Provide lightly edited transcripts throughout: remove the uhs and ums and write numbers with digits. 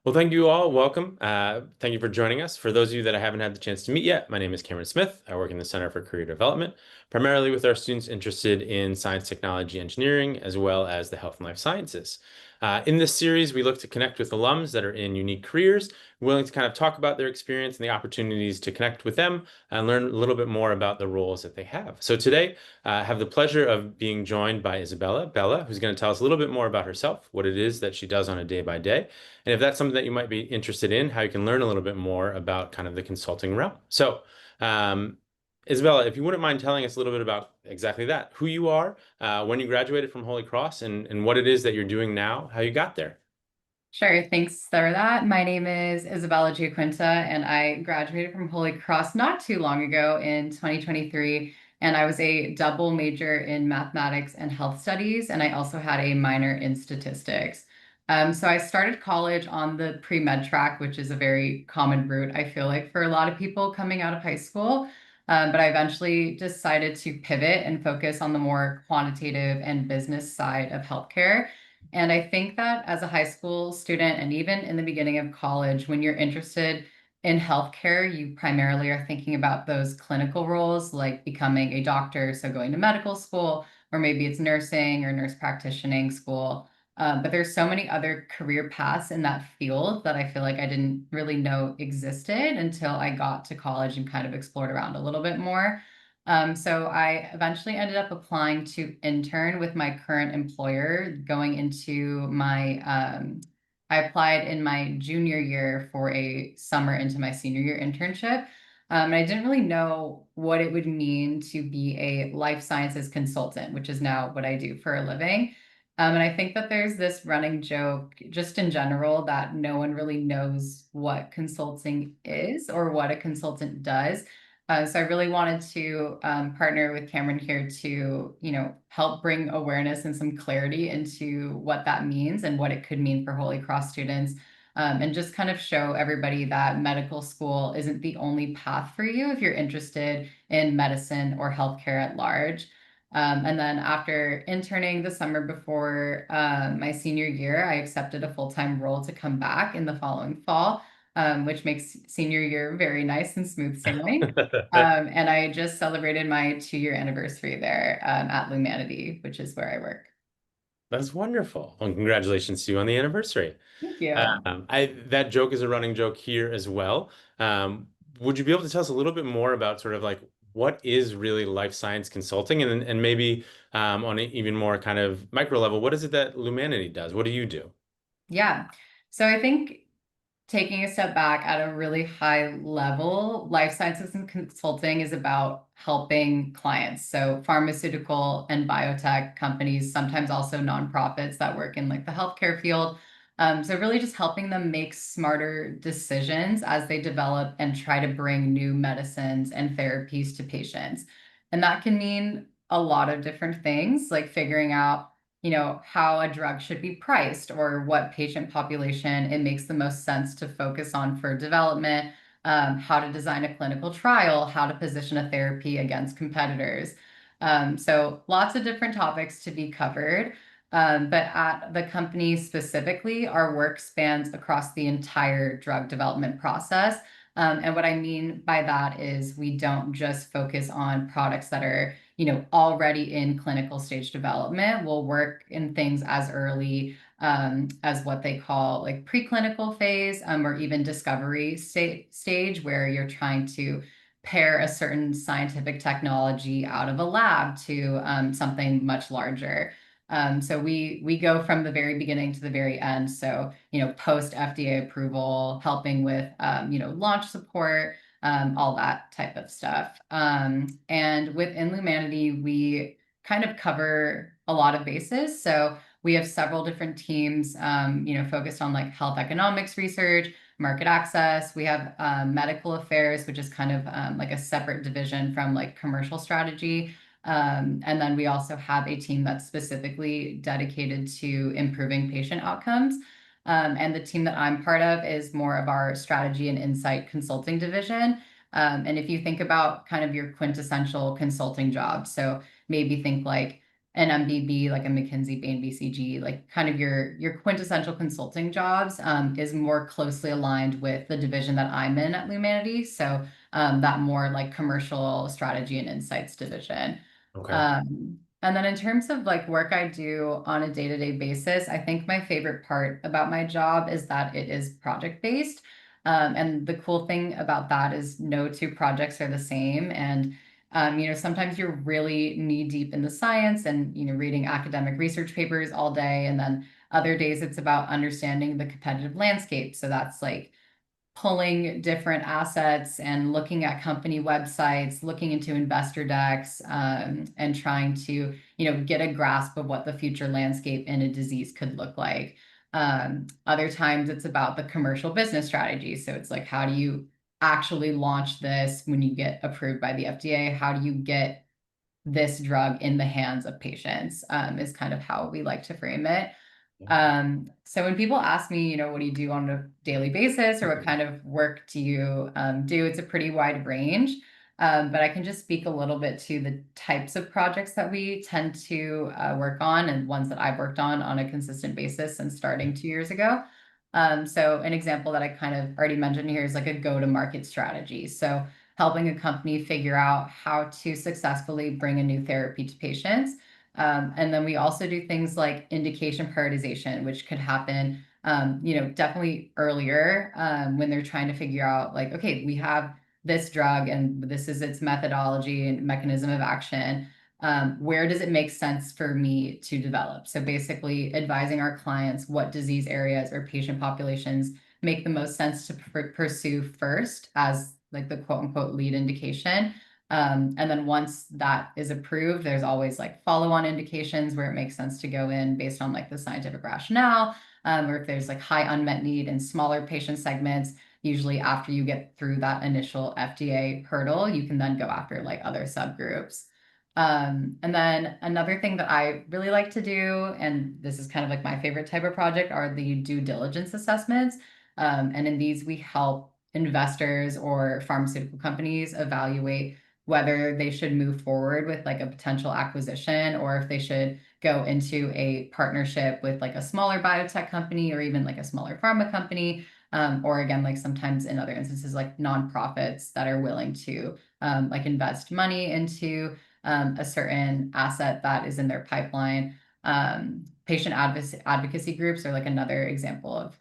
Well, thank you all. Welcome. Thank you for joining us. For those of you that I haven't had the chance to meet yet, my name is Cameron Smith. I work in the Center for Career Development, primarily with our students interested in science, technology, engineering, as well as the health and life sciences. In this series, we look to connect with alums that are in unique careers, willing to kind of talk about their experience and the opportunities to connect with them and learn a little bit more about the roles that they have. So today, I have the pleasure of being joined by Isabella Bella, who's going to tell us a little bit more about herself, what it is that she does on a day by day. And if that's something that you might be interested in, how you can learn a little bit more about kind of the consulting realm. So, um, Isabella, if you wouldn't mind telling us a little bit about exactly that, who you are, when you graduated from Holy Cross, and what it is that you're doing now, how you got there. Sure, thanks for that. My name is Isabella Giaquinta, and I graduated from Holy Cross not too long ago in 2023. And I was a double major in mathematics and health studies, and I also had a minor in statistics. So I started college on the pre-med track, which is a very common route, I feel like, for a lot of people coming out of high school. But I eventually decided to pivot and focus on the more quantitative and business side of healthcare. And I think that as a high school student and even in the beginning of college, when you're interested in healthcare, you primarily are thinking about those clinical roles like becoming a doctor, so going to medical school, or maybe it's nursing or nurse practitioning school. But there's so many other career paths in that field that I feel like I didn't really know existed until I got to college and kind of explored around a little bit more. So I eventually ended up applying to intern with my current employer going into I applied in my junior year for a summer into my senior year internship. And I didn't really know what it would mean to be a life sciences consultant, which is now what I do for a living. And I think that there's this running joke just in general that no one really knows what consulting is or what a consultant does. So I really wanted to partner with Cameron here to, help bring awareness and some clarity into what that means and what it could mean for Holy Cross students, and just kind of show everybody that medical school isn't the only path for you if you're interested in medicine or healthcare at large. And then after interning the summer before my senior year, I accepted a full-time role to come back in the following fall, which makes senior year very nice and smooth sailing. And I just celebrated my 2-year anniversary there at Lumanity, which is where I work. That's wonderful. Well, congratulations to you on the anniversary. Thank you. That joke is a running joke here as well. Um, would you be able to tell us a little bit more about sort of like what is really life science consulting, and maybe on an even more kind of micro level, what is it that Lumanity does? What do you do? Yeah. So I think taking a step back at a really high level, life sciences and consulting is about helping clients. So pharmaceutical and biotech companies, sometimes also nonprofits that work in like the healthcare field. So really just helping them make smarter decisions as they develop and try to bring new medicines and therapies to patients. And that can mean a lot of different things, like figuring out how a drug should be priced or what patient population it makes the most sense to focus on for development, how to design a clinical trial, how to position a therapy against competitors. So lots of different topics to be covered. But at the company specifically, our work spans across the entire drug development process. And what I mean by that is we don't just focus on products that are already in clinical stage development. We'll work in things as early as what they call like preclinical phase, or even discovery stage, where you're trying to pair a certain scientific technology out of a lab to something much larger. So we go from the very beginning to the very end. So, post FDA approval, helping with, launch support, all that type of stuff. And within Lumanity, we kind of cover a lot of bases. So we have several different teams, focused on like health economics research, market access. We have medical affairs, which is kind of like a separate division from like commercial strategy. And then we also have a team that's specifically dedicated to improving patient outcomes. And the team that I'm part of is more of our strategy and insight consulting division. And if you think about kind of your quintessential consulting job, so maybe think like an MBB, like a McKinsey, Bain, BCG, like kind of your quintessential consulting jobs, is more closely aligned with the division that I'm in at Lumanity. So that more like commercial strategy and insights division. Okay. And then in terms of like work I do on a day-to-day basis, I think my favorite part about my job is that it is project-based. And the cool thing about that is no two projects are the same. And sometimes you're really knee deep in the science and, reading academic research papers all day. And then other days it's about understanding the competitive landscape. So that's like pulling different assets and looking at company websites, looking into investor decks, and trying to, get a grasp of what the future landscape in a disease could look like. Other times it's about the commercial business strategy. So it's like, how do you actually launch this when you get approved by the FDA? How do you get this drug in the hands of patients? Is kind of how we like to frame it. So when people ask me, what do you do on a daily basis or what kind of work do you do, it's a pretty wide range. But I can just speak a little bit to the types of projects that we tend to work on and ones that I've worked on a consistent basis since starting 2 years ago. So an example that I kind of already mentioned here is like a go-to-market strategy. So helping a company figure out how to successfully bring a new therapy to patients. And then we also do things like indication prioritization, which could happen, definitely earlier when they're trying to figure out, like, okay, we have this drug and this is its methodology and mechanism of action. Where does it make sense for me to develop? So basically, advising our clients what disease areas or patient populations make the most sense to pursue first as like the quote unquote lead indication. And then once that is approved, there's always like follow-on indications where it makes sense to go in based on like the scientific rationale, or if there's like high unmet need in smaller patient segments. Usually after you get through that initial FDA hurdle, you can then go after like other subgroups. And then another thing that I really like to do, and this is kind of like my favorite type of project, are the due diligence assessments. And in these, we help investors or pharmaceutical companies evaluate whether they should move forward with like a potential acquisition or if they should go into a partnership with like a smaller biotech company or even like a smaller pharma company. Or again, like sometimes in other instances, like nonprofits that are willing to like invest money into a certain asset that is in their pipeline. Patient advocacy groups are like another example of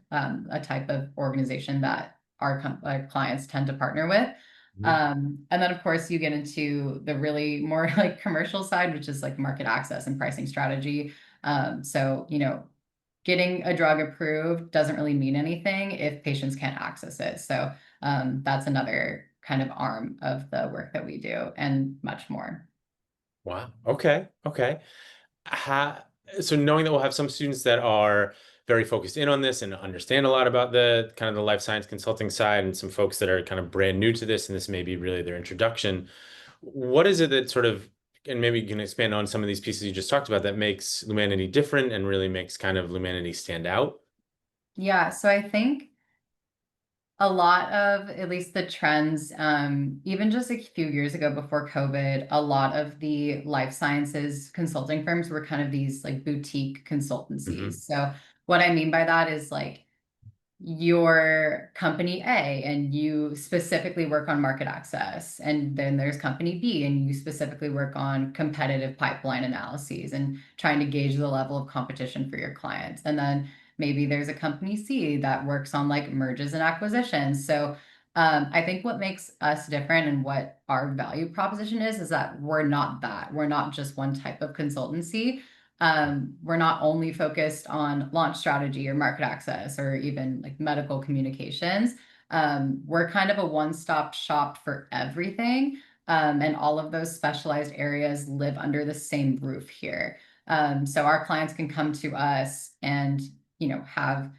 a type of organization that our clients tend to partner with. Mhm. And then, of course, you get into the really more like commercial side, which is like market access and pricing strategy. So, getting a drug approved doesn't really mean anything if patients can't access it. So, that's another kind of arm of the work that we do and much more. Wow. Okay. Okay. Ha so knowing that we'll have some students that are very focused in on this and understand a lot about the kind of the life science consulting side, and some folks that are kind of brand new to this, and this may be really their introduction. What is it that sort of, and maybe you can expand on some of these pieces you just talked about, that makes Lumanity different and really makes kind of Lumanity stand out? Yeah, so I think a lot of at least the trends, even just a few years ago before COVID, a lot of the life sciences consulting firms were kind of these like boutique consultancies. Hmm. So what I mean by that is like your company A and you specifically work on market access. And then there's company B and you specifically work on competitive pipeline analyses and trying to gauge the level of competition for your clients. And then maybe there's a company C that works on like mergers and acquisitions. So I think what makes us different and what our value proposition is that we're not that. We're not just one type of consultancy. We're not only focused on launch strategy or market access or even like medical communications. We're kind of a one-stop shop for everything. And all of those specialized areas live under the same roof here. So our clients can come to us and, have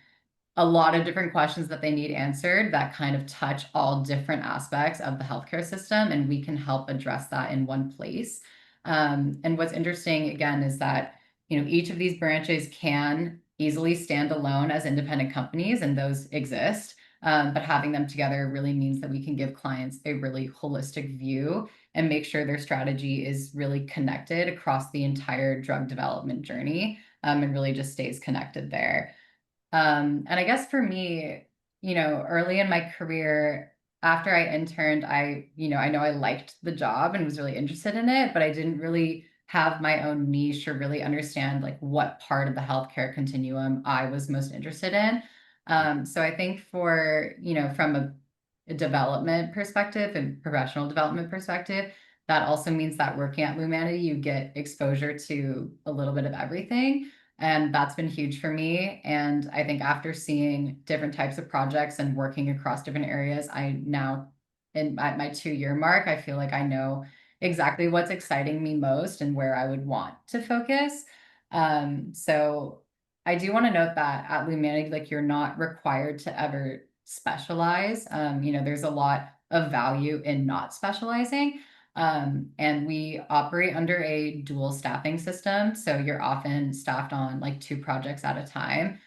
a lot of different questions that they need answered that kind of touch all different aspects of the healthcare system, and we can help address that in one place. And what's interesting again is that each of these branches can easily stand alone as independent companies, and those exist. But having them together really means that we can give clients a really holistic view and make sure their strategy is really connected across the entire drug development journey, and really just stays connected there. And I guess for me, early in my career, after I interned, I know I liked the job and was really interested in it, but I didn't really have my own niche or really understand like what part of the healthcare continuum I was most interested in. So I think from a development perspective and professional development perspective, that also means that working at Lumanity, you get exposure to a little bit of everything. And that's been huge for me. And I think after seeing different types of projects and working across different areas, I now, at my 2 year mark, I feel like I know exactly what's exciting me most and where I would want to focus. So I do want to note that at Lumanity, like you're not required to ever specialize. There's a lot of value in not specializing. And we operate under a dual staffing system. So you're often staffed on like two projects at a time,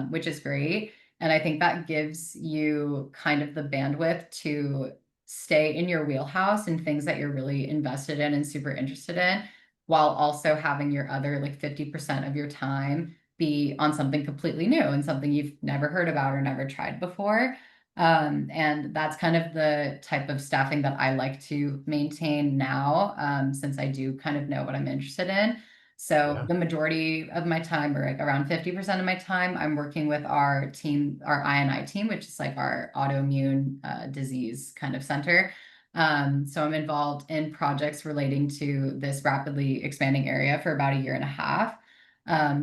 which is great. And I think that gives you kind of the bandwidth to stay in your wheelhouse and things that you're really invested in and super interested in, while also having your other like 50% of your time be on something completely new and something you've never heard about or never tried before. And that's kind of the type of staffing that I like to maintain now, since I do kind of know what I'm interested in. So Yeah. the majority of my time, or like around 50% of my time, I'm working with our team, our I&I team, which is like our autoimmune disease kind of center. So I'm involved in projects relating to this rapidly expanding area for about a year and a half.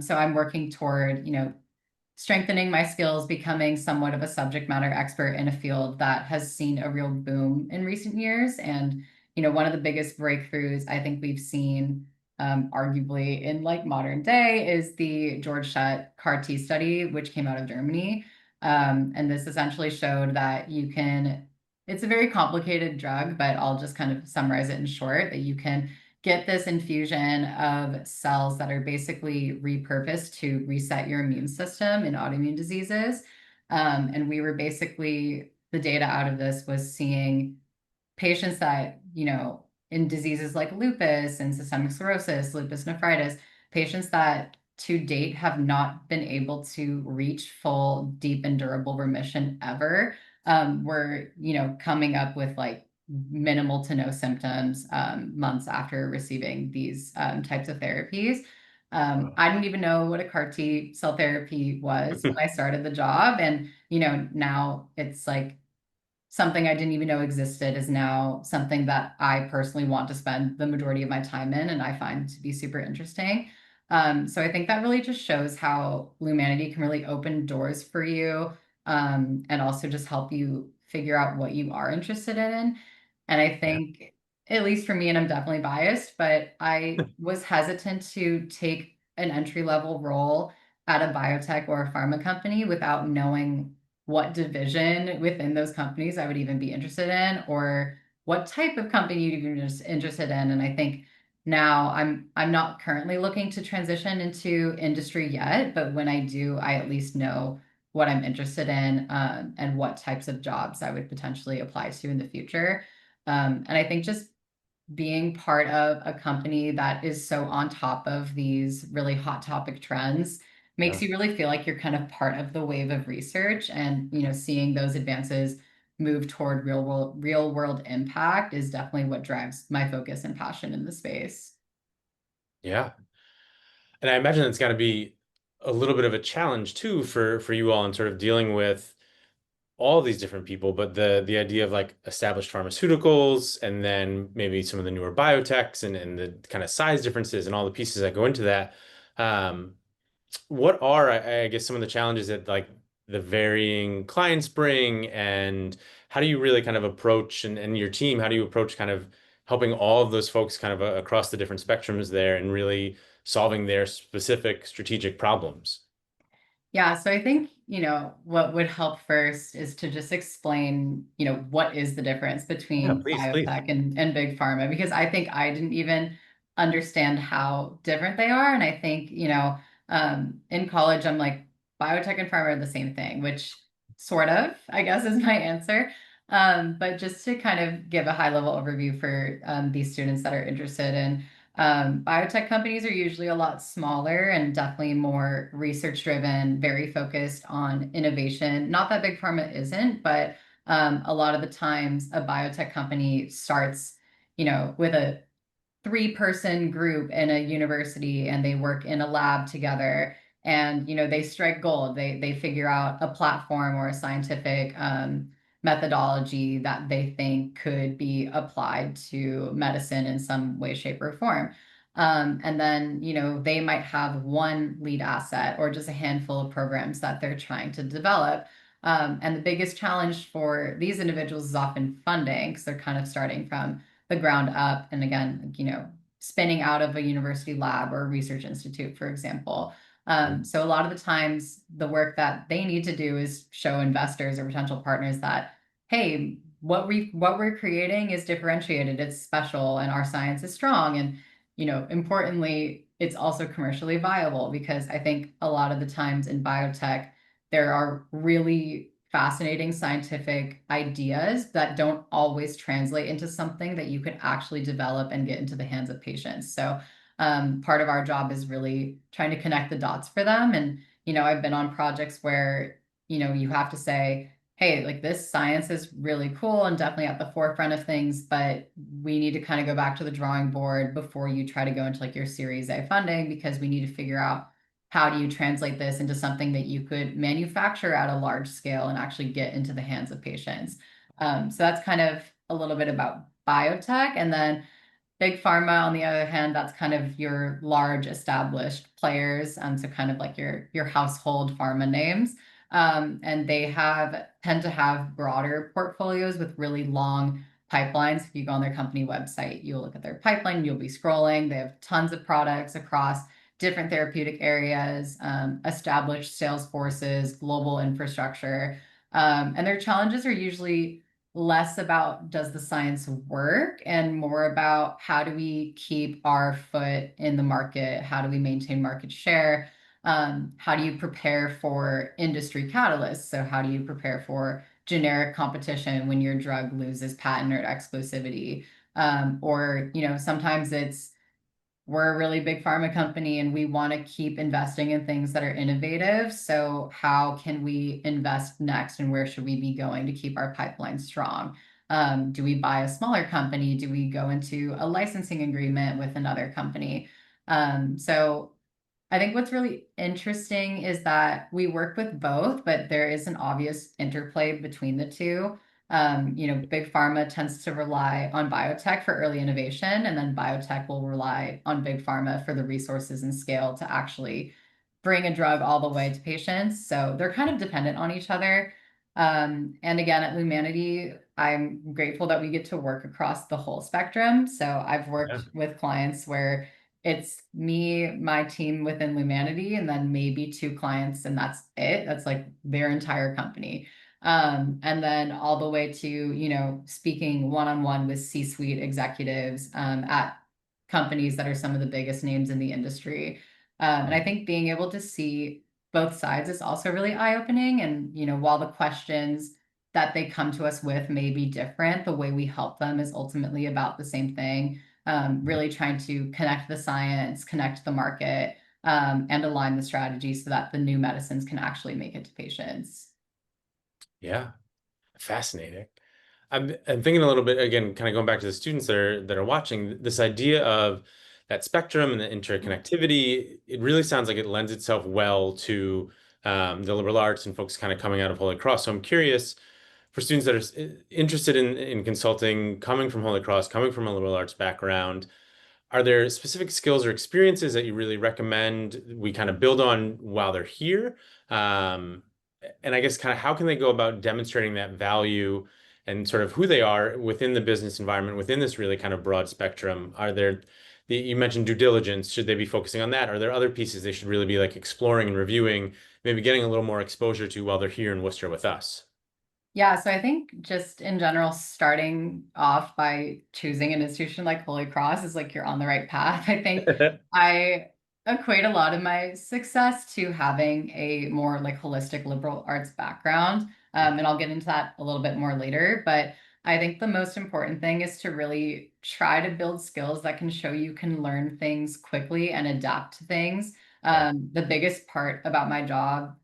So I'm working toward, strengthening my skills, becoming somewhat of a subject matter expert in a field that has seen a real boom in recent years. And, one of the biggest breakthroughs I think we've seen, arguably in like modern day, is the George Schett CAR T study, which came out of Germany. And this essentially showed that it's a very complicated drug, but I'll just kind of summarize it in short, that you can get this infusion of cells that are basically repurposed to reset your immune system in autoimmune diseases. And we were basically, the data out of this was seeing patients that, in diseases like lupus and systemic sclerosis, lupus nephritis, patients that to date have not been able to reach full, deep, and durable remission ever, were, coming up with like minimal to no symptoms months after receiving these types of therapies. Wow. I didn't even know what a CAR T cell therapy was when I started the job. And, now it's like something I didn't even know existed is now something that I personally want to spend the majority of my time in and I find to be super interesting. So I think that really just shows how Lumanity can really open doors for you, and also just help you figure out what you are interested in. And I Yeah. think, at least for me, and I'm definitely biased, but I was hesitant to take an entry level role at a biotech or a pharma company without knowing what division within those companies I would even be interested in, or what type of company you'd even just interested in. And I think now I'm not currently looking to transition into industry yet, but when I do, I at least know what I'm interested in, and what types of jobs I would potentially apply to in the future. And I think just being part of a company that is so on top of these really hot topic trends makes Yeah. you really feel like you're kind of part of the wave of research, and seeing those advances move toward real world impact is definitely what drives my focus and passion in the space. Yeah. And I imagine it's got to be a little bit of a challenge too for you all in sort of dealing with all these different people, but the idea of like established pharmaceuticals and then maybe some of the newer biotechs and the kind of size differences and all the pieces that go into that. Um, what are, I guess, some of the challenges that like the varying clients bring, and how do you really kind of approach and your team, how do you approach kind of helping all of those folks kind of across the different spectrums there and really solving their specific strategic problems? Yeah, so I think, what would help first is to just explain, what is the difference Yeah, between please, please. biotech and big pharma, because I think I didn't even understand how different they are. And I think, in college, I'm like, biotech and pharma are the same thing, which sort of, I guess, is my answer. But just to kind of give a high level overview for these students that are interested in biotech companies are usually a lot smaller and definitely more research driven, very focused on innovation. Not that big pharma isn't, but a lot of the times a biotech company starts, with a three-person group in a university and they work in a lab together and they strike gold. They figure out a platform or a scientific methodology that they think could be applied to medicine in some way, shape, or form. And then they might have one lead asset or just a handful of programs that they're trying to develop. And the biggest challenge for these individuals is often funding because they're kind of starting from the ground up. And again, spinning out of a university lab or a research institute, for example. So a lot of the times the work that they need to do is show investors or potential partners that, hey, what we're creating is differentiated, it's special, and our science is strong. And, importantly, it's also commercially viable because I think a lot of the times in biotech, there are really fascinating scientific ideas that don't always translate into something that you could actually develop and get into the hands of patients. So part of our job is really trying to connect the dots for them. And, I've been on projects where, you have to say, hey, like this science is really cool and definitely at the forefront of things, but we need to kind of go back to the drawing board before you try to go into like your Series A funding because we need to figure out how do you translate this into something that you could manufacture at a large scale and actually get into the hands of patients. So that's kind of a little bit about biotech. And then big pharma, on the other hand, that's kind of your large established players. So kind of like your household pharma names. And they tend to have broader portfolios with really long pipelines. If you go on their company website, you'll look at their pipeline, you'll be scrolling. They have tons of products across different therapeutic areas, established sales forces, global infrastructure. And their challenges are usually less about does the science work and more about how do we keep our foot in the market? How do we maintain market share? How do you prepare for industry catalysts? So, how do you prepare for generic competition when your drug loses patent or exclusivity? Or, sometimes it's we're a really big pharma company and we want to keep investing in things that are innovative. So, how can we invest next and where should we be going to keep our pipeline strong? Do we buy a smaller company? Do we go into a licensing agreement with another company? So, I think what's really interesting is that we work with both, but there is an obvious interplay between the two. Big pharma tends to rely on biotech for early innovation, and then biotech will rely on big pharma for the resources and scale to actually bring a drug all the way to patients. So they're kind of dependent on each other. And again, at Lumanity, I'm grateful that we get to work across the whole spectrum. So I've Yeah. worked with clients where it's me, my team within Lumanity, and then maybe two clients, and that's it. That's like their entire company. And then all the way to, speaking one-on-one with C-suite executives at companies that are some of the biggest names in the industry. And I think being able to see both sides is also really eye-opening. And, while the questions that they come to us with may be different, the way we help them is ultimately about the same thing. Really trying to connect the science, connect the market, and align the strategy so that the new medicines can actually make it to patients. Yeah. Fascinating. I'm thinking a little bit again, kind of going back to the students that are watching this idea of that spectrum and the interconnectivity. It really sounds like it lends itself well to the liberal arts and folks kind of coming out of Holy Cross. So I'm curious for students that are interested in consulting, coming from Holy Cross, coming from a liberal arts background. Are there specific skills or experiences that you really recommend we kind of build on while they're here? Um, and I guess kind of how can they go about demonstrating that value and sort of who they are within the business environment, within this really kind of broad spectrum? You mentioned due diligence. Should they be focusing on that? Are there other pieces they should really be like exploring and reviewing, maybe getting a little more exposure to while they're here in Worcester with us? Yeah, so I think just in general, starting off by choosing an institution like Holy Cross is like you're on the right path. I think I equate a lot of my success to having a more like holistic liberal arts background. And I'll get into that a little bit more later. But I think the most important thing is to really try to build skills that can show you can learn things quickly and adapt to things. Yeah. The biggest part about my job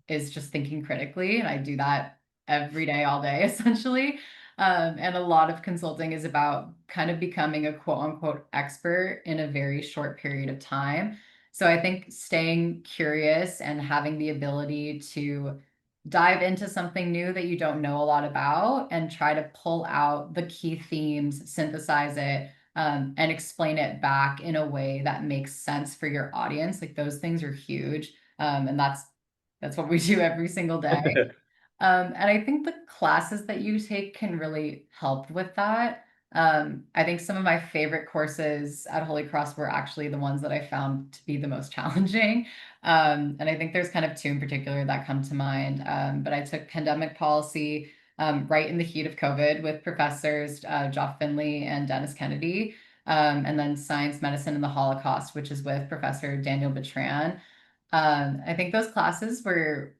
is just thinking critically, and I do that every day, all day, essentially. And a lot of consulting is about kind of becoming a quote unquote expert in a very short period of time. So I think staying curious and having the ability to dive into something new that you don't know a lot about and try to pull out the key themes, synthesize it, and explain it back in a way that makes sense for your audience. Like those things are huge. And that's what we do every single day. And I think the classes that you take can really help with that. I think some of my favorite courses at Holy Cross were actually the ones that I found to be the most challenging. And I think there's kind of two in particular that come to mind. But I took pandemic policy right in the heat of COVID with professors Joff Finley and Dennis Kennedy, and then science, medicine, and the Holocaust, which is with Professor Daniel Bertrand. I think those classes were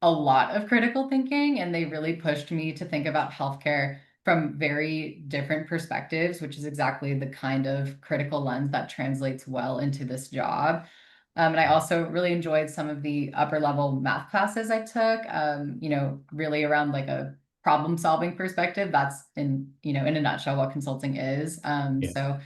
a lot of critical thinking, and they really pushed me to think about healthcare from very different perspectives, which is exactly the kind of critical lens that translates well into this job. And I also really enjoyed some of the upper level math classes I took, really around like a problem solving perspective. That's in a nutshell what consulting is. Yeah.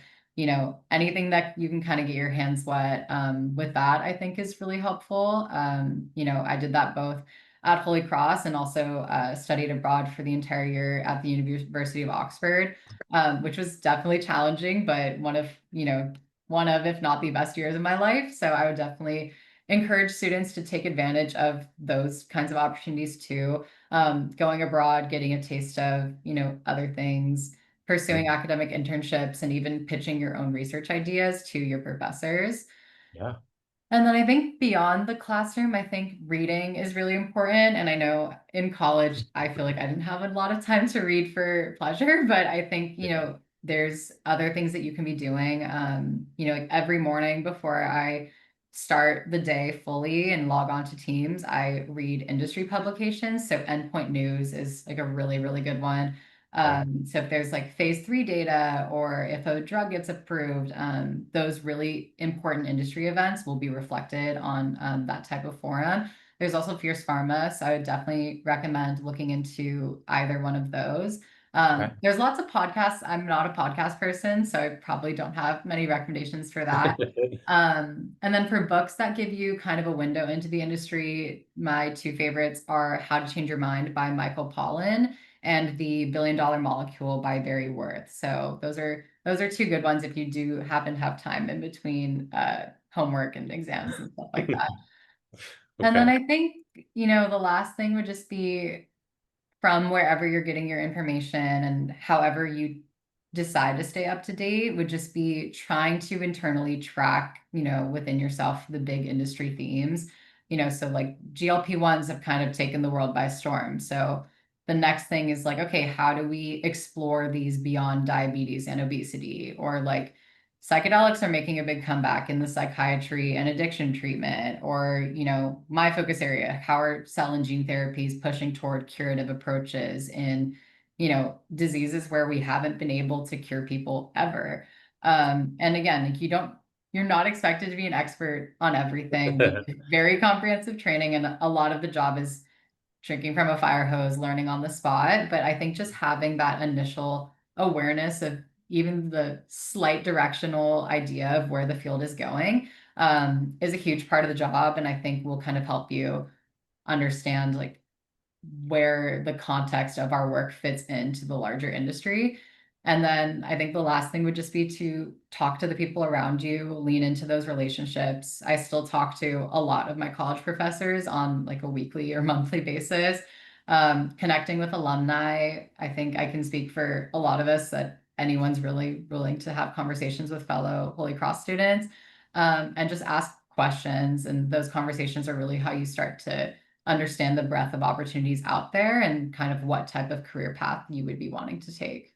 Anything that you can kind of get your hands wet with that, I think is really helpful. I did that both at Holy Cross and also studied abroad for the entire year at the University of Oxford, which was definitely challenging, but one of, if not the best years of my life. So I would definitely encourage students to take advantage of those kinds of opportunities too. Going abroad, getting a taste of, other things, pursuing Mhm. academic internships, and even pitching your own research ideas to your professors. Yeah. And then I think beyond the classroom, I think reading is really important. And I know in college, I feel like I didn't have a lot of time to read for pleasure, but I think, there's other things that you can be doing. Like every morning before I start the day fully and log on to Teams, I read industry publications. So Endpoint News is like a really, really good one. Right. So if there's like phase 3 data or if a drug gets approved, those really important industry events will be reflected on that type of forum. There's also Fierce Pharma, so I would definitely recommend looking into either one of those. Okay. There's lots of podcasts. I'm not a podcast person, so I probably don't have many recommendations for that. And then for books that give you kind of a window into the industry, my two favorites are How to Change Your Mind by Michael Pollan and The $1 Billion Molecule by Barry Worth. So those are two good ones if you do happen to have time in between homework and exams and stuff like that. And then Okay. I think, the last thing would just be from wherever you're getting your information and however you decide to stay up to date would just be trying to internally track, within yourself the big industry themes. So like GLP-1s have kind of taken the world by storm. So the next thing is like, okay, how do we explore these beyond diabetes and obesity? Or like psychedelics are making a big comeback in the psychiatry and addiction treatment, or my focus area, how are cell and gene therapies pushing toward curative approaches in diseases where we haven't been able to cure people ever. And again, like you're not expected to be an expert on everything. We give very comprehensive training, and a lot of the job is drinking from a fire hose, learning on the spot. But I think just having that initial awareness of even the slight directional idea of where the field is going is a huge part of the job. And I think will kind of help you understand like where the context of our work fits into the larger industry. And then I think the last thing would just be to talk to the people around you, lean into those relationships. I still talk to a lot of my college professors on like a weekly or monthly basis. Connecting with alumni, I think I can speak for a lot of us that anyone's really willing to have conversations with fellow Holy Cross students, and just ask questions. And those conversations are really how you start to understand the breadth of opportunities out there and kind of what type of career path you would be wanting to take.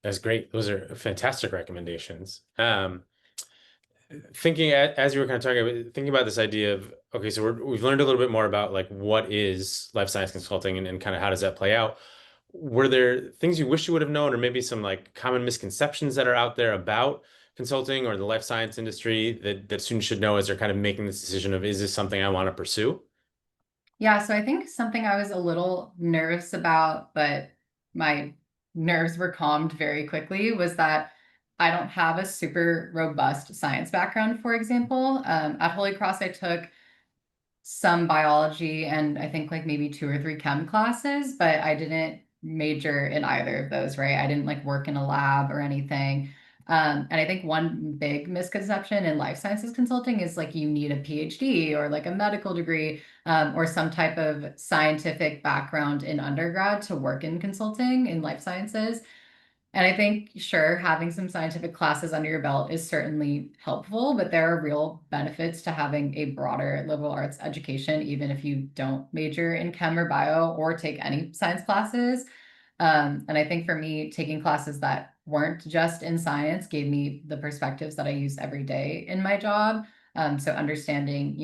That's great. Those are fantastic recommendations. Thinking as you were kind of talking about, thinking about this idea of, okay, so we've learned a little bit more about like what is life science consulting and kind of how does that play out. Were there things you wish you would have known, or maybe some like common misconceptions that are out there about consulting or the life science industry that students should know as they're kind of making this decision of, is this something I want to pursue? Yeah, so I think something I was a little nervous about, but my nerves were calmed very quickly, was that I don't have a super robust science background, for example. At Holy Cross, I took some biology and I think like maybe two or three chem classes, but I didn't major in either of those, right? I didn't like work in a lab or anything. And I think one big misconception in life sciences consulting is like you need a PhD or like a medical degree, or some type of scientific background in undergrad to work in consulting in life sciences. And I think, sure, having some scientific classes under your belt is certainly helpful, but there are real benefits to having a broader liberal arts education, even if you don't major in chem or bio or take any science classes. And I think for me, taking classes that weren't just in science gave me the perspectives that I use every day in my job. So understanding,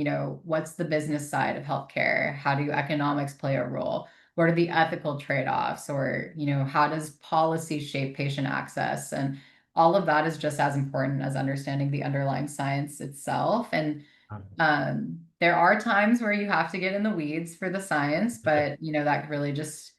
what's the business side of healthcare? How do economics play a role? What are the ethical trade-offs? Or, how does policy shape patient access? And all of that is just as important as understanding the underlying science itself. And there are times where you have to get in the weeds for the science, but that really just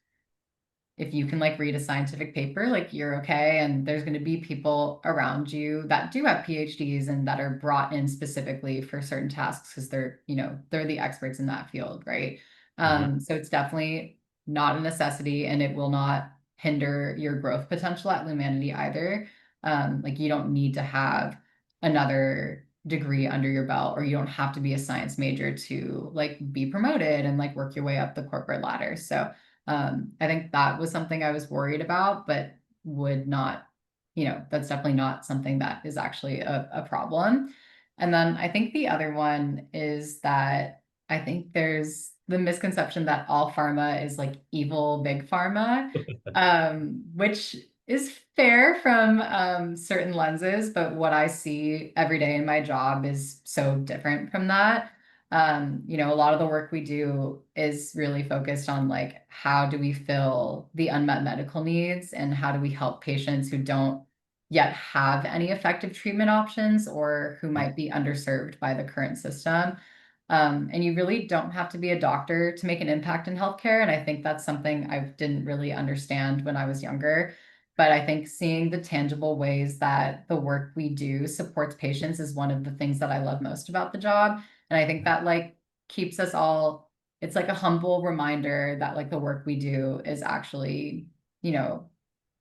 if you can like read a scientific paper, like you're okay. And there's going to be people around you that do have PhDs and that are brought in specifically for certain tasks because they're the experts in that field, right? Mhm. So it's definitely not a necessity and it will not hinder your growth potential at Lumanity either. Like you don't need to have another degree under your belt or you don't have to be a science major to like be promoted and like work your way up the corporate ladder. So I think that was something I was worried about, but would not, that's definitely not something that is actually a problem. And then I think the other one is that I think there's the misconception that all pharma is like evil big pharma, which is fair from certain lenses, but what I see every day in my job is so different from that. A lot of the work we do is really focused on like how do we fill the unmet medical needs and how do we help patients who don't yet have any effective treatment options or who might be underserved by the current system. And you really don't have to be a doctor to make an impact in healthcare. And I think that's something I didn't really understand when I was younger. But I think seeing the tangible ways that the work we do supports patients is one of the things that I love most about the job. And I think that like keeps us all, it's like a humble reminder that like the work we do is actually, you know,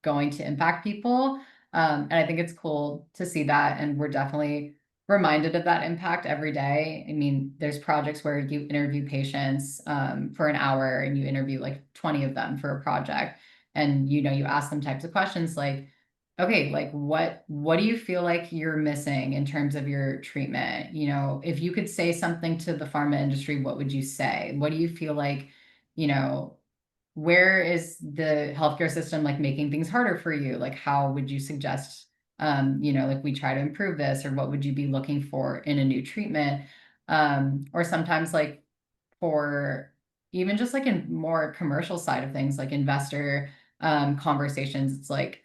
going to impact people. And I think it's cool to see that. And we're definitely reminded of that impact every day. I mean, there's projects where you interview patients for an hour and you interview like 20 of them for a project. And you ask them types of questions like, okay, like what do you feel like you're missing in terms of your treatment? If you could say something to the pharma industry, what would you say? What do you feel like, you know, where is the healthcare system like making things harder for you? Like how would you suggest like we try to improve this, or what would you be looking for in a new treatment? Or sometimes like for even just like in more commercial side of things, like investor conversations, it's like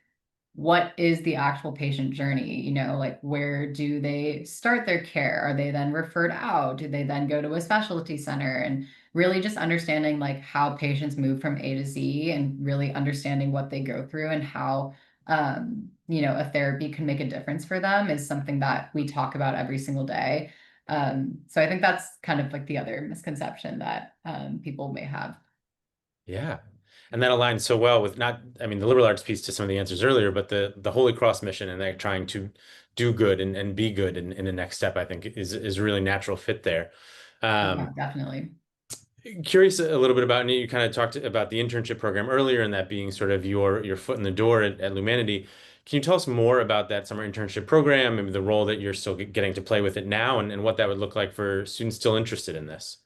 what is the actual patient journey? Like where do they start their care? Are they then referred out? Do they then go to a specialty center? And really just understanding like how patients move from A to Z and really understanding what they go through and how a therapy can make a difference for them is something that we talk about every single day. So I think that's kind of like the other misconception that people may have. Yeah. And that aligns so well with not, I mean, the liberal arts piece to some of the answers earlier, but the Holy Cross mission and they're trying to do good and be good in the next step, I think is a really natural fit there. Yeah, Um, definitely. Curious a little bit about, and you kind of talked about the internship program earlier and that being sort of your foot in the door at Lumanity. Can you tell us more about that summer internship program and the role that you're still getting to play with it now and what that would look like for students still interested in this?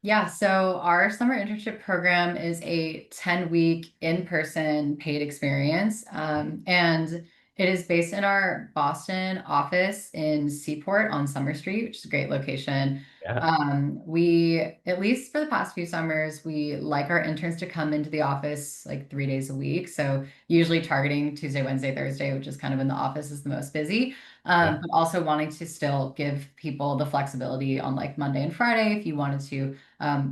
Yeah, so our summer internship program is a 10-week in-person paid experience. And It is based in our Boston office in Seaport on Summer Street, which is a great location. Yeah. We, at least for the past few summers, we like our interns to come into the office like 3 days a week. So usually targeting Tuesday, Wednesday, Thursday, which is kind of when the office is the most busy. Yeah. But also wanting to still give people the flexibility on like Monday and Friday if you wanted to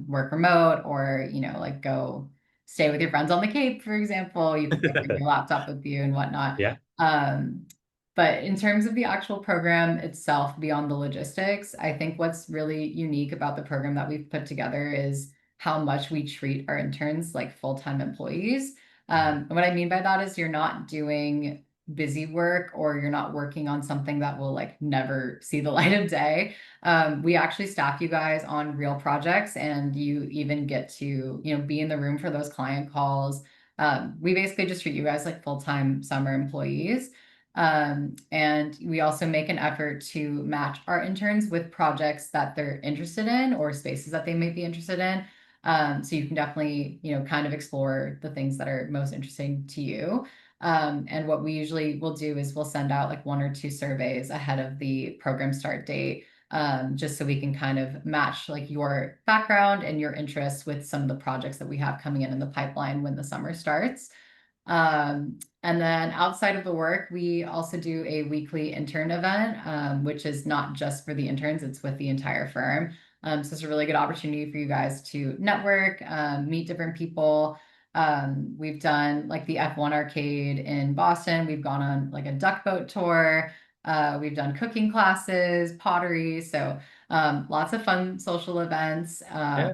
work remote or, like go stay with your friends on the Cape, for example. You could like bring your laptop with you and whatnot. Yeah. Um, but in terms of the actual program itself, beyond the logistics, I think what's really unique about the program that we've put together is how much we treat our interns like full-time employees. And what I mean by that is you're not doing busy work or you're not working on something that will like never see the light of day. We actually staff you guys on real projects and you even get to, be in the room for those client calls. We basically just treat you guys like full-time summer employees. And we also make an effort to match our interns with projects that they're interested in or spaces that they may be interested in. So you can definitely, kind of explore the things that are most interesting to you. And what we usually will do is we'll send out like 1 or 2 surveys ahead of the program start date, just so we can kind of match like your background and your interests with some of the projects that we have coming in the pipeline when the summer starts. And then outside of the work, we also do a weekly intern event, which is not just for the interns, it's with the entire firm. So it's a really good opportunity for you guys to network, meet different people. We've done like the F1 arcade in Boston. We've gone on like a duck boat tour. We've done cooking classes, pottery. So lots of fun social events. Yeah.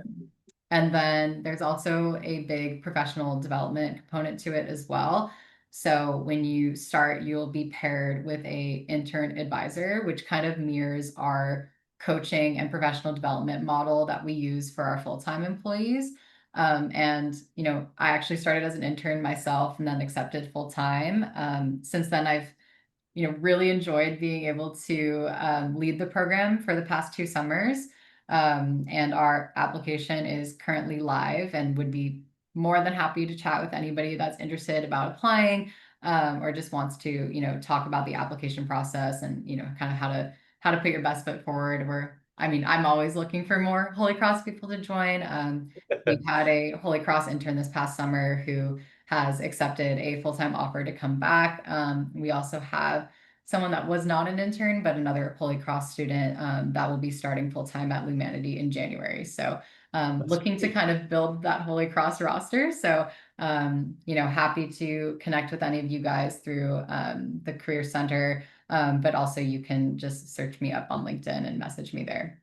And then there's also a big professional development component to it as well. So when you start, you'll be paired with a intern advisor, which kind of mirrors our coaching and professional development model that we use for our full-time employees. And I actually started as an intern myself and then accepted full-time. Since then, I've really enjoyed being able to lead the program for the past 2 summers. And our application is currently live and would be more than happy to chat with anybody that's interested about applying, or just wants to, talk about the application process and, kind of how to put your best foot forward. I mean, I'm always looking for more Holy Cross people to join. We've had a Holy Cross intern this past summer who has accepted a full-time offer to come back. We also have someone that was not an intern, but another Holy Cross student that will be starting full-time at Lumanity in January. So That's looking to great. kind of build that Holy Cross roster. So, happy to connect with any of you guys through the Career Center, but also you can just search me up on LinkedIn and message me there.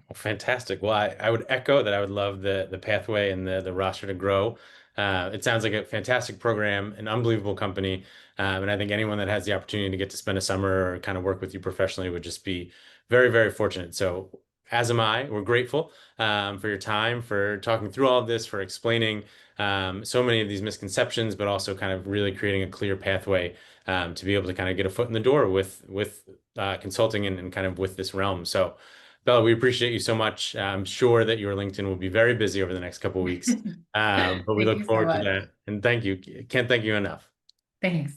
Well, fantastic. Well, I would echo that I would love the pathway and the roster to grow. It sounds like a fantastic program, an unbelievable company. And I think anyone that has the opportunity to get to spend a summer or kind of work with you professionally would just be very, very fortunate. So, as am I. We're grateful for your time, for talking through all of this, for explaining so many of these misconceptions, but also kind of really creating a clear pathway to be able to kind of get a foot in the door with consulting and kind of with this realm. So. Bella, we appreciate you so much. I'm sure that your LinkedIn will be very busy over the next couple of weeks, but we Thank look you so forward to much. that. And thank you. Can't thank you enough. Thanks.